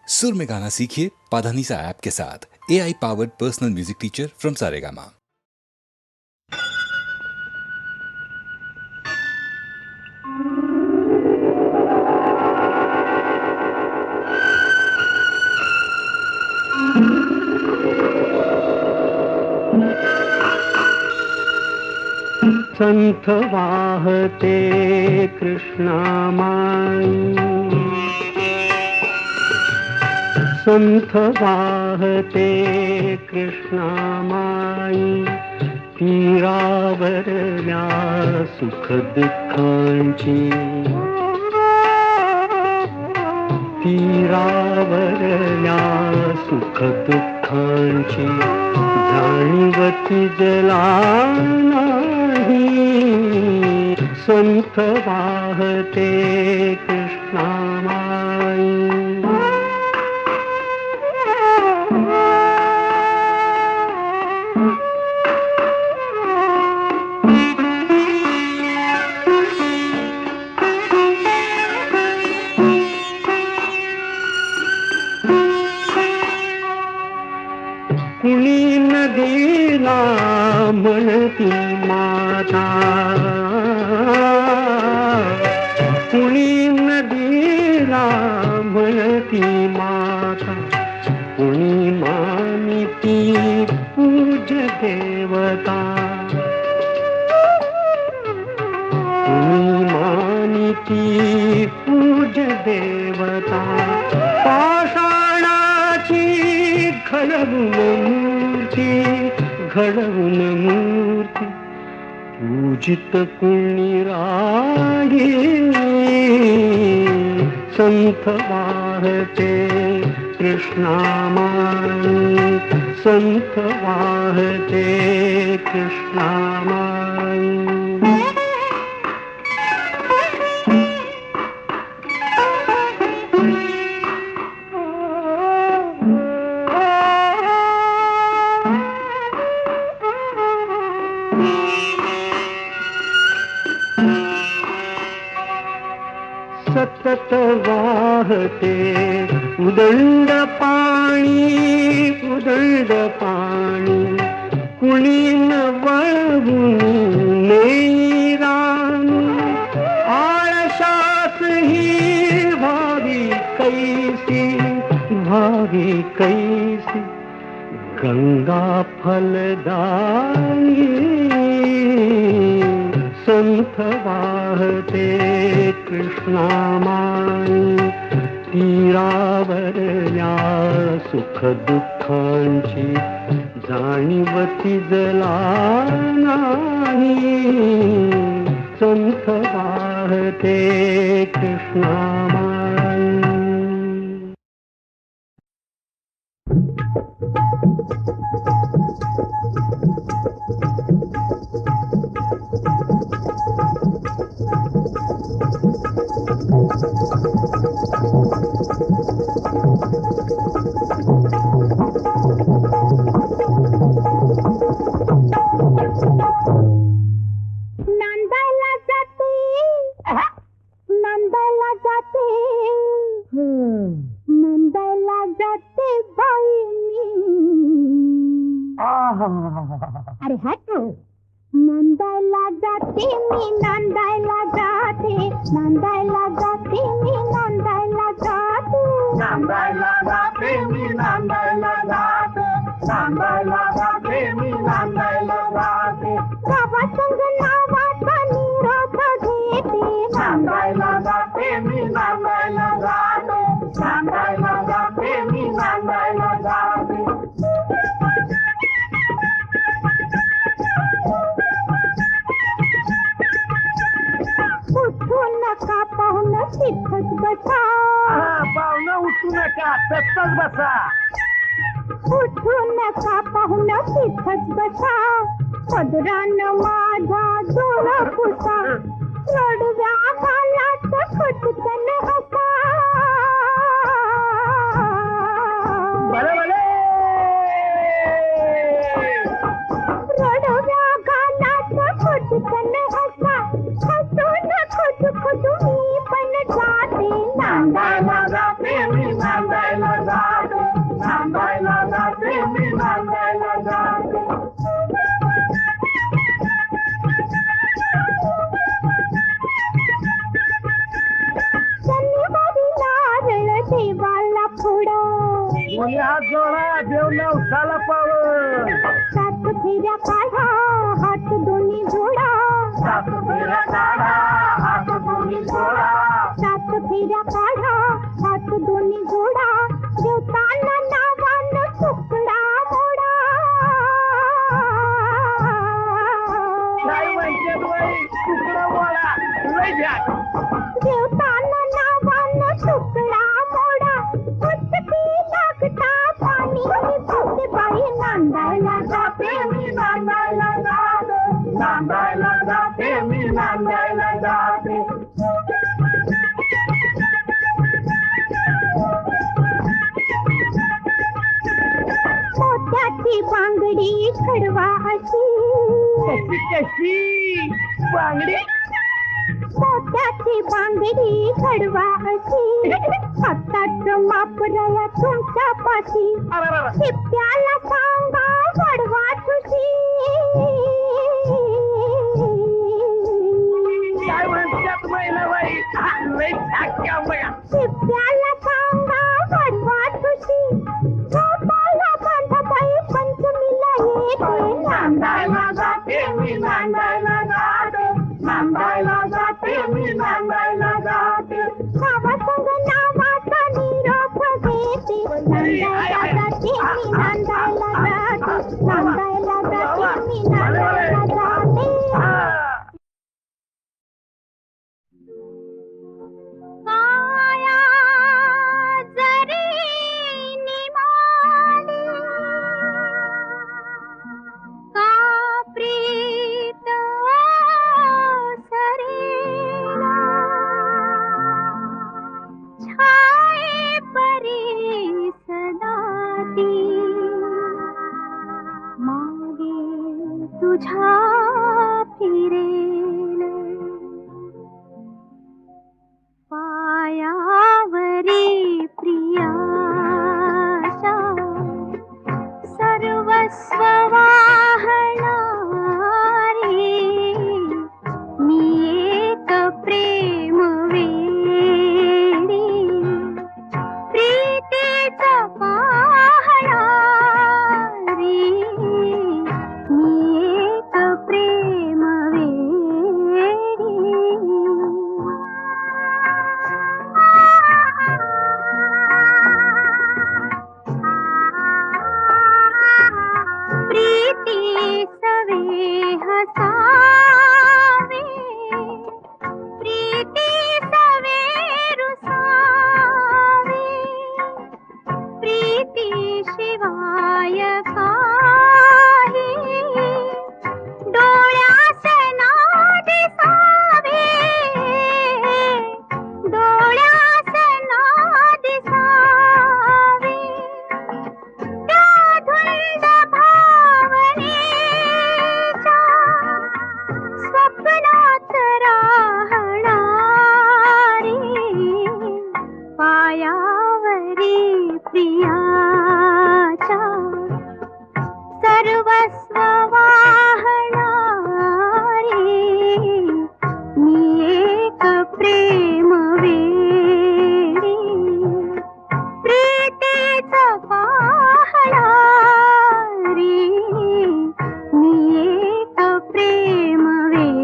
सुर में गाना सीखिए पाधानीसा ऐप के साथ। AI powered personal music teacher from Saregama. संथ वाहते कृष्णामाई, संथ वाहते कृष्णामाई, तीरावरल्या सुख दुःखांची, तीरावरल्या सुख दुःखांची जाणीवती जला नाही, संथ वाहते कृष्णामाई। कुणी नदीला म्हणती माता, कुणी नदीला म्हणती माता, कुणी मानिती पूज देवता, कुणी मानिती पूज देवता, पाषाणाची घडवून मूर्ती, घडवून मूर्ती पूजित कुणी राही, संथ वाहते कृष्णामाई, संथ वाहते कृष्णामाई। सतत वाहते उदंड पाणी, उदंड पाणी, कुणी न वळवून नेई राणी, आळशास ही भावी कैसी, भावी कैसी गंगा फलदायी, संथ वाहते कृष्णामाई, तीरावरल्या सुख दुःखांची जाणीवती जला नाही, संथ वाहते कृष्णामाई। नांदायला जाते, नांदायला जाते, नांदायला जाते बाई मी। अरे हट, नांदायला जाते मी, नांदायला जाते, नांदायला जाते मी, नांदायला जाते, नांदायला जाते मी, नांदायला जाते, नांदायला जाते मी, नांदायला जाते, गावासंग नावाचा निरोप घेते, नांदायला जाते मी, नांदायला जाते, नांदायला जाते मी, नांदायला जाते, उठू नका पाहुणं तिथंच बसा, पाहुणं उठू नका तसंच बसा, उठू नका पाहुणं तिथंच बसा, पदरानं माझा डोळा पुसा, रडव्या गालात खटकन हसा, रडव्या गालात खटकन हसा, हसून खुद खुद मी पण जाते, नांदायला जाते मी, नांदायला थोडा दोन्ही हात जोडा देव नवसाला पावन 7 फेऱ्या काढा हात दोन्ही जोडा 7 फेऱ्या काढा हात दोन्ही जोडा 7 फेऱ्या काढा हात दोन्ही जोडा देवतांना नावानं तुकडा मोडा काय म्हणते बाई तुकडा बोला लय घ्या देवतांना नावानं तुकडा मोडा कुठकी लागता पाणी तुझे बाई नांदायला जाते मी नांदायला जाते नांदायला जाते मी नांदायला जाते मोत्याची बांगडी खडवा अशी कशी कशी बांगडी मोत्याची बांगडी खडवा अशी हातात मापराया तुमच्या पाशी शिप्याला सांगा वडवा तुझी काय म्हणतात महिलाबाई लय ठाक्या बघा शिप्याला सांगा वडवा तुझी गोपाला बांधाबाई पंचमीला येते नांदायला जाते मी नांदायला जाते नांदायला जाते मी नांदायला जाते नावासंग नावाचा निरोप घेते नांदायला जाते मी नांदायला जाते नांदायला जाते मी नांदायला जाते काया जरी निमाली का प्रीत सरेला छाये परी सदा ती मागे तुझ्या फिरेल पायावरी प्रियाशा सर्वस्व वाहणारी मी एक प्रेम वेडी प्रीतीचा पाहणारी मी एक प्रेम वेडी प्रीती सवे हसावे प्रीती सवे रुसावे प्रीती शिवाय काही डोळ्यास ना दिसावे डोळ्यास ना दिसावे त्या धुंद भावनेच्या स्वप्नात राहणारी पायावरी प्रियाच्या सर्वस्व वाहणारी मी एक प्रेम वेडी प्रीतीचा पाहणारी मी एक प्रेम वेडी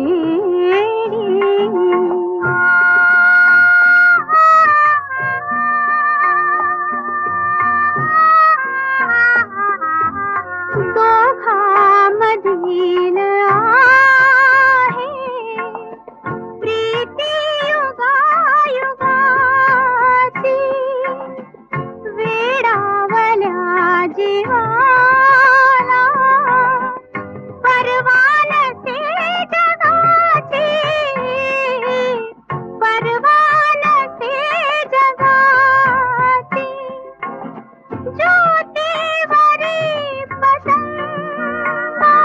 दोघांमधील आहे प्रीती युगायुगाची वेडावल्या जीवाला परवानसे जगाची परवानसे जगाची ज्योतीवरी पतंगा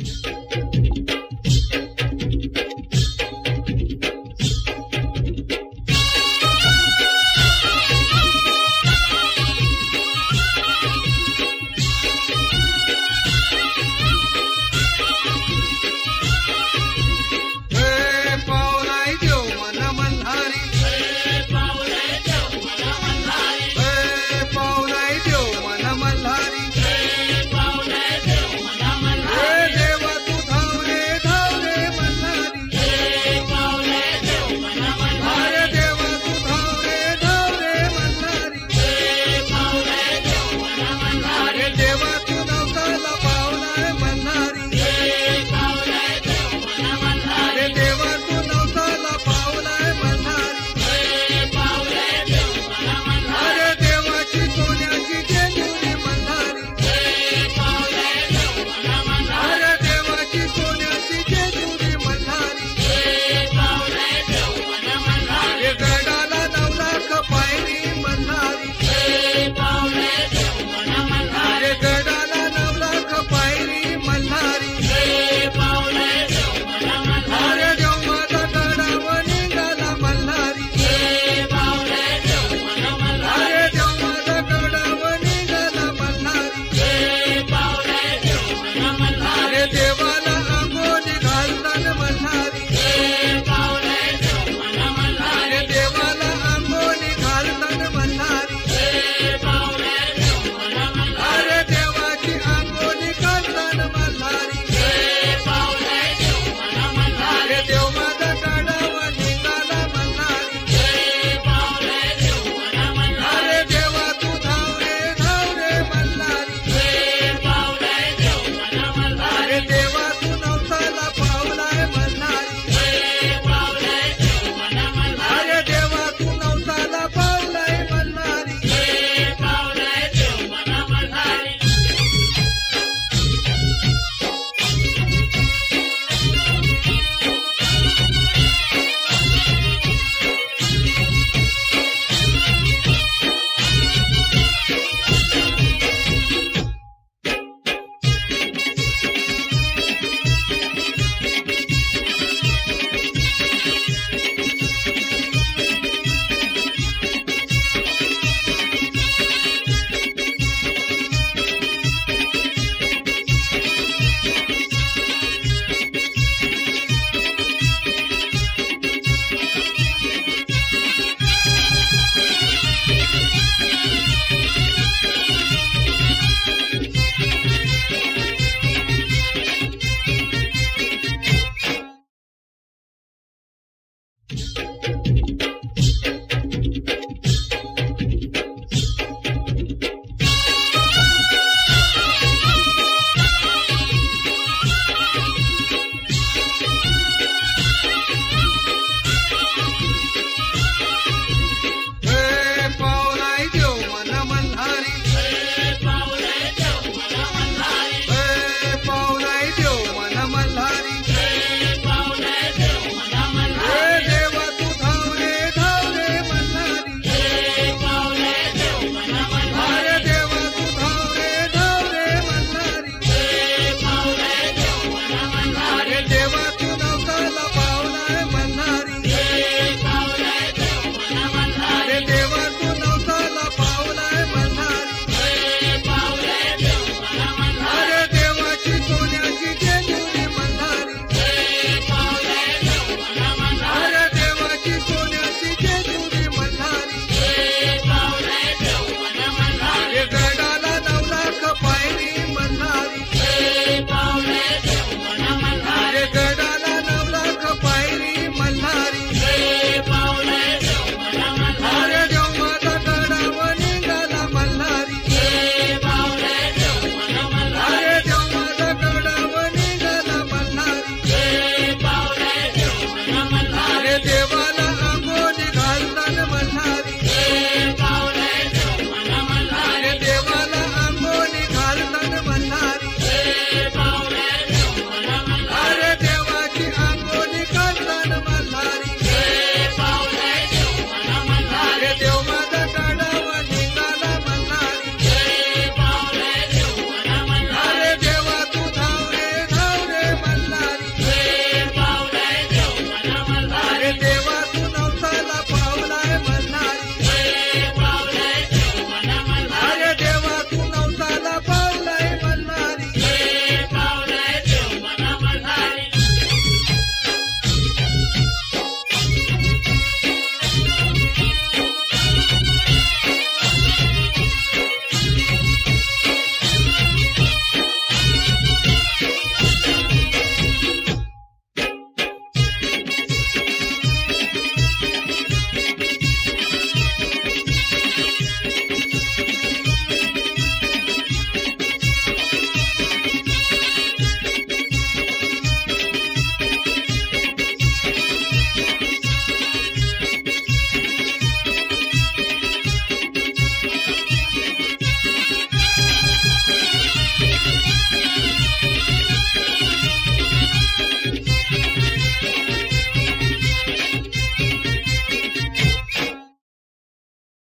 रे